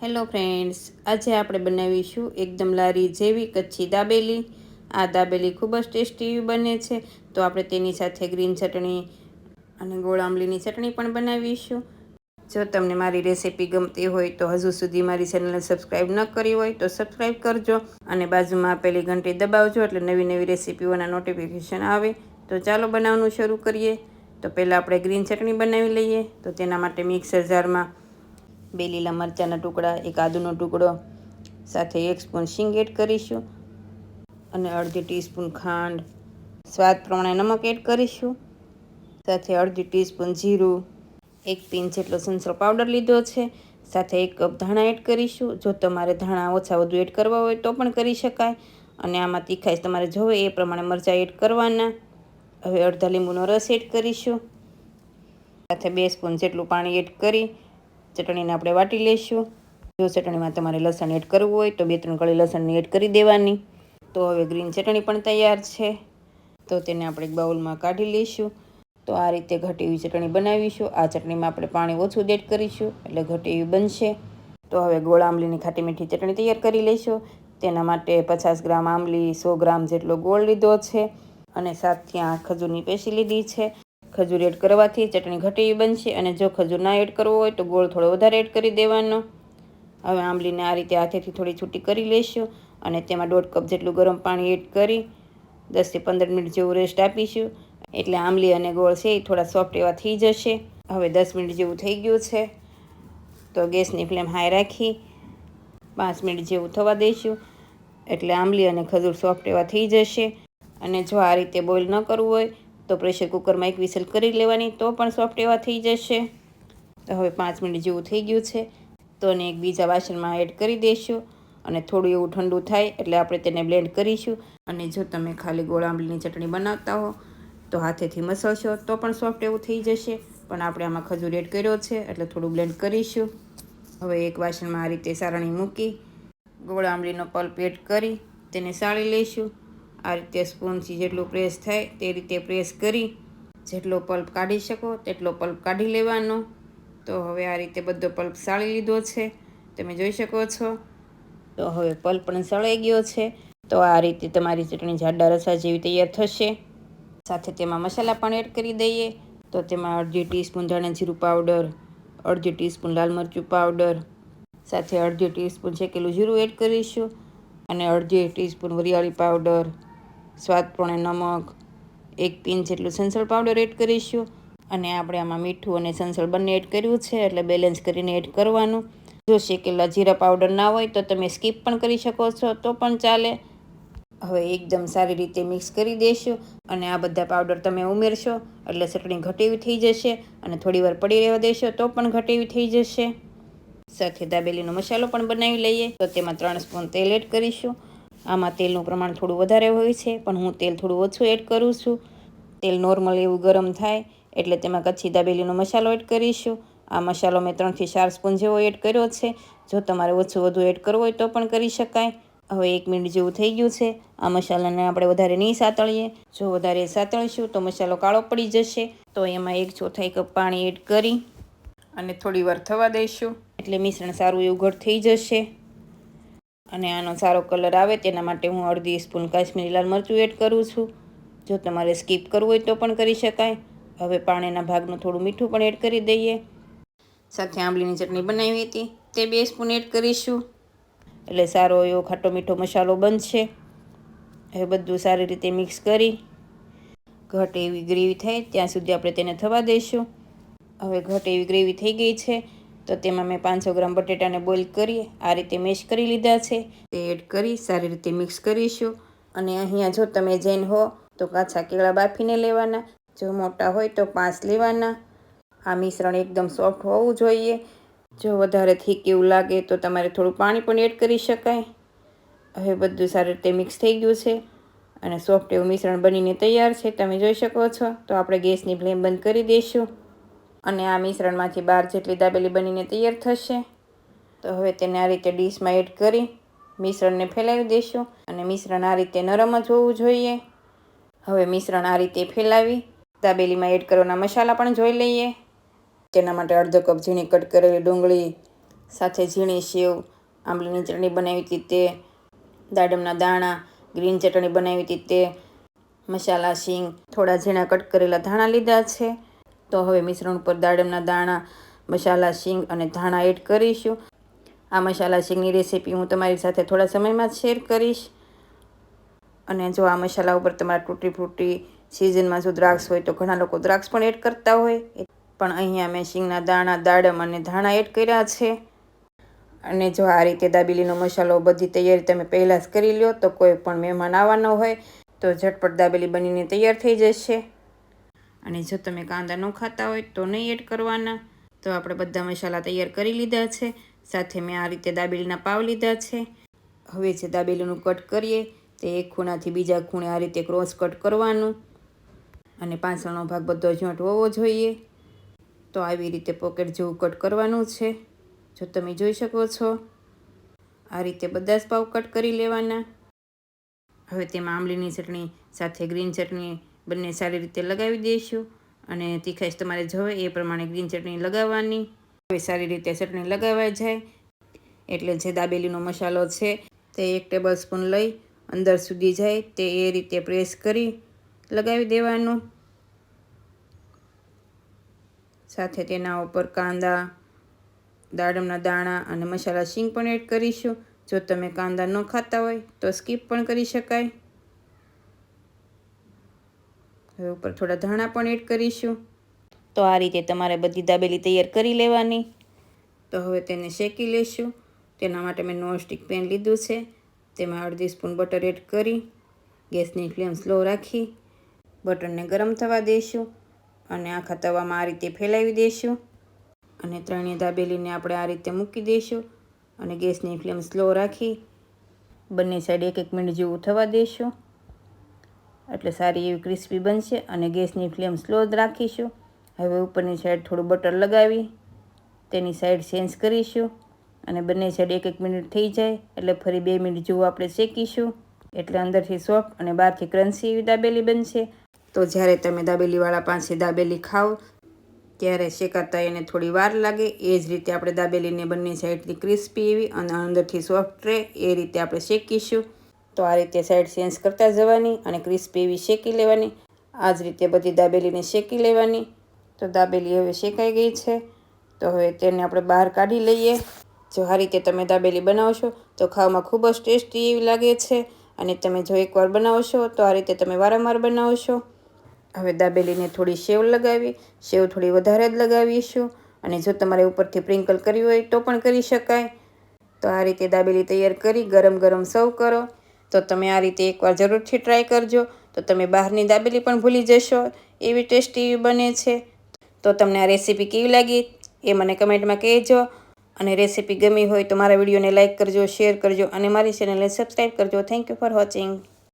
Hello friends, આજે આપણે બનાવીશું એકદમ લારી જેવી કચ્છી દાબેલી. આ દાબેલી ખૂબ જ ટેસ્ટી બને છે. તો આપણે તેની સાથે ગ્રીન ચટણી અને ગોળ આંબલીની ચટણી પણ બનાવીશું. જો તમને મારી રેસીપી ગમતી હોય તો હજુ સુધી મારી ચેનલને સબસ્ક્રાઈબ ન કરી હોય તો સબસ્ક્રાઈબ કરજો અને બાજુમાં આપેલી ઘંટી દબાવજો એટલે નવી નવી રેસીપીઓના નોટિફિકેશન આવે. તો ચાલો બનાવવાનું શરૂ કરીએ. તો પહેલાં આપણે ગ્રીન ચટણી બનાવી લઈએ. તો તેના માટે મિક્સર જારમાં 2 લીલા મરચાંના ટુકડા, 1 આદુનો ટુકડો, સાથે 1 સ્પૂન હિંગ એડ કરીશું અને અડધી ટીસ્પૂન ખાંડ, સ્વાદ પ્રમાણે નમક એડ કરીશું, સાથે અડધી ટીસ્પૂન જીરું, 1 પિંચ જેટલો સંચળ પાવડર લીધો છે, સાથે 1 કપ ધાણા એડ કરીશું. જો તમારે ધાણા ઓછા વધુ એડ કરવા હોય તો પણ કરી શકાય અને આમાં તીખાશ તમારે જોવે એ પ્રમાણે મરચાં એડ કરવાના. હવે અડધા લીંબુનો રસ એડ કરીશું, સાથે 2 સ્પૂન જેટલું પાણી એડ કરી ચટણીને આપણે વાટી લઈશું. જો ચટણીમાં તમારે લસણ એડ કરવું હોય તો 2-3 કળી લસણની એડ કરી દેવાની. તો હવે ગ્રીન ચટણી પણ તૈયાર છે. તો તેને આપણે એક બાઉલમાં કાઢી લઈશું. તો આ રીતે ઘટી એવી ચટણી બનાવીશું. આ ચટણીમાં આપણે પાણી ઓછું એડ કરીશું એટલે ઘટી એવી બનશે. તો હવે ગોળ આંબલીની ખાટી મીઠી ચટણી તૈયાર કરી લઈશું. તેના માટે 50 ગ્રામ આંબલી, 100 ગ્રામ જેટલો ગોળ લીધો છે અને 7 થી 8 ખજૂરની પેશી લીધી છે. ખજૂર એડ કરવાથી ચટણી ઘટી એવી બનશે અને જો ખજૂર ના એડ કરવો હોય તો ગોળ થોડો વધારે એડ કરી દેવાનો. હવે આંબલીને આ રીતે હાથેથી થોડી છૂટી કરી લઈશું અને તેમાં 1.5 કપ જેટલું ગરમ પાણી એડ કરી 10 થી 15 મિનિટ જેવું રેસ્ટ આપીશું. એટલે આંબલી અને ગોળ છે એ થોડા સોફ્ટ એવા થઈ જશે. હવે 10 મિનિટ જેવું થઈ ગયું છે. તો ગેસની ફ્લેમ હાઈ રાખી 5 મિનિટ જેવું થવા દઈશું એટલે આંબલી અને ખજૂર સોફ્ટ એવા થઈ જશે. અને જો આ રીતે બોઇલ ન કરવું હોય તો પ્રેશર કુકરમાં 1 વિસલ કરી લેવાની, તો પણ સોફ્ટ એવા થઈ જશે. તો હવે 5 મિનિટ જેવું થઈ ગયું છે. તો એને એક બીજા વાસણમાં એડ કરી દઈશું અને થોડું એવું ઠંડુ થાય એટલે આપણે તેને બ્લેન્ડ કરીશું. અને જો તમે ખાલી ગોળ આંબલીની ચટણી બનાવતા હો તો હાથેથી મસળશો તો પણ સોફ્ટ એવું થઈ જશે. પણ આપણે આમાં ખજૂર એડ કર્યો છે એટલે થોડું બ્લેન્ડ કરીશું. હવે એક વાસણમાં આ રીતે સારણી મૂકી ગોળ આંબલીનો પલ્પ એડ કરી તેને સાળી લઈશું. આ રીતે સ્પૂનથી જેટલું પ્રેસ થાય તે રીતે પ્રેસ કરી જેટલો પલ્પ કાઢી શકો તેટલો પલ્પ કાઢી લેવાનો. તો હવે આ રીતે બધો પલ્પ સાળી લીધો છે, તમે જોઈ શકો છો. તો હવે પલ્પ પણ સળાઈ ગયો છે. તો આ રીતે તમારી ચટણી જાડા રસા જેવી તૈયાર થશે. સાથે તેમાં મસાલા પણ એડ કરી દઈએ. તો તેમાં અડધી ટીસ્પૂન ધાણા જીરું પાવડર, અડધી ટીસ્પૂન લાલ મરચું પાવડર, સાથે અડધી ટીસ્પૂન શેકેલું જીરું એડ કરીશું અને અડધી ટીસ્પૂન વરિયાળી પાવડર, સ્વાદ પ્રમાણે નમક, 1 પિંચ જેટલું સંચળ પાવડર એડ કરીશું. અને આપણે આમાં મીઠું અને સંચળ બંને એડ કર્યું છે એટલે બેલેન્સ કરીને એડ કરવાનું. જો શેકેલા જીરા પાવડર ના હોય તો તમે સ્કીપ પણ કરી શકો છો, તો પણ ચાલે. હવે એકદમ સારી રીતે મિક્સ કરી દઈશું અને આ બધા પાવડર તમે ઉમેરશો એટલે ચટણી ઘટેવી થઈ જશે અને થોડી વાર પડી રહેવા દેશો તો પણ ઘટેવી થઈ જશે. સાથે દાબેલીનો મસાલો પણ બનાવી લઈએ. તો તેમાં 3 સ્પૂન તેલ એડ કરીશું. આમાં તેલનું પ્રમાણ થોડું વધારે હોય છે પણ હું તેલ થોડું ઓછું એડ કરું છું. તેલ નોર્મલ એવું ગરમ થાય એટલે તેમાં કચ્છી દાબેલીનો મસાલો એડ કરીશું. આ મસાલો મેં 3 થી 4 સ્પૂન જેવો એડ કર્યો છે. જો તમારે ઓછું વધુ એડ કરવો હોય તો પણ કરી શકાય. હવે 1 મિનિટ જેવું થઈ ગયું છે. આ મસાલાને આપણે વધારે નહીં સાતળીએ. જો વધારે સાતળીશું તો મસાલો કાળો પડી જશે. તો એમાં 1/4 કપ પાણી એડ કરી અને થોડી વાર થવા દઈશું એટલે મિશ્રણ સારું એવું ઘટ થઈ જશે. અને આનો સારો કલર આવે તેના માટે હું અડધી સ્પૂન કાશ્મીરી લાલ મરચું એડ કરું છું. જો તમારે સ્કીપ કરવું હોય તો પણ કરી શકાય. હવે પાણીના ભાગનું થોડું મીઠું પણ એડ કરી દઈએ. સાથે આંબલીની ચટણી બનાવી હતી તે 2 સ્પૂન એડ કરીશું એટલે સારો એવો ખાટો મીઠો મસાલો બનશે. હવે બધું સારી રીતે મિક્સ કરી ઘટ એવી ગ્રેવી થાય ત્યાં સુધી આપણે તેને થવા દઈશું. હવે ઘટ એવી ગ્રેવી થઈ ગઈ છે. તો તેમાં મેં 500 ગ્રામ બટેટાને બોઇલ કરી આ રીતે મેશ કરી લીધા છે. તે એડ કરી સારી રીતે મિક્સ કરીશું. અને અહીંયા જો તમે જૈન હો તો કાચા કેળા બાફીને લેવાના, જો મોટા હોય તો 5 લેવાના. આ મિશ્રણ એકદમ સોફ્ટ હોવું જોઈએ. જો વધારે થીક એવું લાગે તો તમારે થોડું પાણી પણ એડ કરી શકાય. હવે બધું સારી રીતે મિક્સ થઈ ગયું છે અને સોફ્ટ એવું મિશ્રણ બનીને તૈયાર છે, તમે જોઈ શકો છો. તો આપણે ગેસની ફ્લેમ બંધ કરી દઈશું અને આ મિશ્રણમાંથી 12 જેટલી દાબેલી બનીને તૈયાર થશે. તો હવે તેને આ રીતે ડીશમાં એડ કરી મિશ્રણને ફેલાવી દઈશું અને મિશ્રણ આ રીતે નરમ જ હોવું જોઈએ. હવે મિશ્રણ આ રીતે ફેલાવી દાબેલીમાં એડ કરવાના મસાલા પણ જોઈ લઈએ. તેના માટે અડધો કપ ઝીણી કટ કરેલી ડુંગળી, સાથે ઝીણી સેવ, આંબલીની ચટણી બનાવી હતી તે, દાડમના દાણા, ગ્રીન ચટણી બનાવી હતી તે, મસાલા શીંગ, થોડા ઝીણા કટ કરેલા ધાણા લીધા છે. તો હવે મિશ્રણ ઉપર દાડમના દાણા, મસાલા શીંગ અને ધાણા એડ કરીશું. આ મસાલા શીંગની રેસીપી હું તમારી સાથે થોડા સમયમાં શેર કરીશ. અને જો આ મસાલા ઉપર તમારા તૂટી ફ્રૂટી સિઝનમાં જો દ્રાક્ષ હોય તો ઘણા લોકો દ્રાક્ષ પણ એડ કરતા હોય, પણ અહીંયા મેં શીંગના દાણા, દાડમ અને ધાણા એડ કર્યા છે. અને જો આ રીતે દાબેલીનો મસાલો બધી તૈયારી તમે પહેલાં જ કરી લો તો કોઈ પણ મહેમાન આવવાનો હોય તો ઝટપટ દાબેલી બનીને તૈયાર થઈ જશે. અને જો તમે કાંદા ન ખાતા હોય તો નહીં એડ કરવાના. તો આપણે બધા મસાલા તૈયાર કરી લીધા છે. સાથે મેં આ રીતે દાબેલીના પાવ લીધા છે. હવે જે દાબેલીનું કટ કરીએ તે એક ખૂણાથી બીજા ખૂણે આ રીતે ક્રોસ કટ કરવાનું અને પાછળનો ભાગ બધો જોઈન્ટ હોવો જોઈએ. તો આવી રીતે પોકેટ જેવું કટ કરવાનું છે. જો તમે જોઈ શકો છો આ રીતે બધા જ પાવ કટ કરી લેવાના. હવે તેમાં આંબલીની ચટણી સાથે ગ્રીન ચટણી બંને સારી રીતે લગાવી દઈશું અને તીખાશ તમારે જોવે એ પ્રમાણે ગ્રીન ચટણી લગાવવાની. હવે સારી રીતે ચટણી લગાવાઈ જાય એટલે જે દાબેલીનો મસાલો છે તે 1 ટેબલ સ્પૂન લઈ અંદર સુધી જાય તે એ રીતે પ્રેસ કરી લગાવી દેવાનું. સાથે તેના ઉપર કાંદા, દાડમના દાણા અને મસાલા શીંગ પણ એડ કરીશું. જો તમે કાંદા ન ખાતા હોય તો સ્કીપ પણ કરી શકાય. હવે ઉપર થોડા ધાણા પણ એડ કરીશું. તો આ રીતે તમારે બધી દાબેલી તૈયાર કરી લેવાની. તો હવે તેને શેકી લઈશું. તેના માટે મેં નોનસ્ટિક પેન લીધું છે. તેમાં અડધી સ્પૂન બટર એડ કરી ગેસની ફ્લેમ સ્લો રાખી બટરને ગરમ થવા દઈશું અને આખા તવામાં આ રીતે ફેલાવી દઈશું. અને ત્રણેય દાબેલીને આપણે આ રીતે મૂકી દઈશું અને ગેસની ફ્લેમ સ્લો રાખી બંને સાઈડ 1-1 મિનિટ જેવું થવા દઈશું. એટલે સારી એવી ક્રિસ્પી બનશે અને ગેસની ફ્લેમ સ્લો જ રાખીશું. હવે ઉપરની સાઈડ થોડું બટર લગાવી તેની સાઈડ ચેન્જ કરીશું અને બંને સાઈડ 1-1 મિનિટ થઈ જાય એટલે ફરી 2 મિનિટ જેવું આપણે શેકીશું. એટલે અંદરથી સોફ્ટ અને બહારથી ક્રન્ચી એવી દાબેલી બનશે. તો જ્યારે તમે દાબેલીવાળા પાસે દાબેલી ખાઓ ત્યારે શેકાતા એને થોડી વાર લાગે. એ જ રીતે આપણે દાબેલીને બંને સાઈડથી ક્રિસ્પી એવી અને અંદરથી સોફ્ટ રહે એ રીતે આપણે શેકીશું. તો આ રીતે સાઈડ ચેન્જ કરતા જવાની અને ક્રિસ્પી એવી શેકી લેવાની. આ જ રીતે બધી દાબેલીને શેકી લેવાની. તો દાબેલી હવે શેકાઈ ગઈ છે. તો હવે તેને આપણે બહાર કાઢી લઈએ. જો આ રીતે તમે દાબેલી બનાવશો તો ખાવામાં ખૂબ જ ટેસ્ટી એવી લાગે છે. અને તમે જો એકવાર બનાવશો તો આ રીતે તમે વારંવાર બનાવશો. હવે દાબેલીને થોડી સેવ લગાવી, સેવ થોડી વધારે જ લગાવીશું. અને જો તમારે ઉપરથી સ્પ્રિંકલ કરવી હોય તો પણ કરી શકાય. તો આ રીતે દાબેલી તૈયાર કરી ગરમ ગરમ સર્વ કરો. તો તમે આ રીતે એકવાર જરૂરથી ટ્રાય કરજો. તો તમે બહારની દાબેલી પણ ભૂલી જશો એવી ટેસ્ટી બને છે. તો તમને આ રેસીપી કેવી લાગી એ મને કમેન્ટમાં કહેજો. અને રેસીપી ગમી હોય તો મારા વિડીયોને લાઇક કરજો, શેર કરજો અને મારી ચેનલને સબસ્ક્રાઈબ કરજો. Thank you for watching.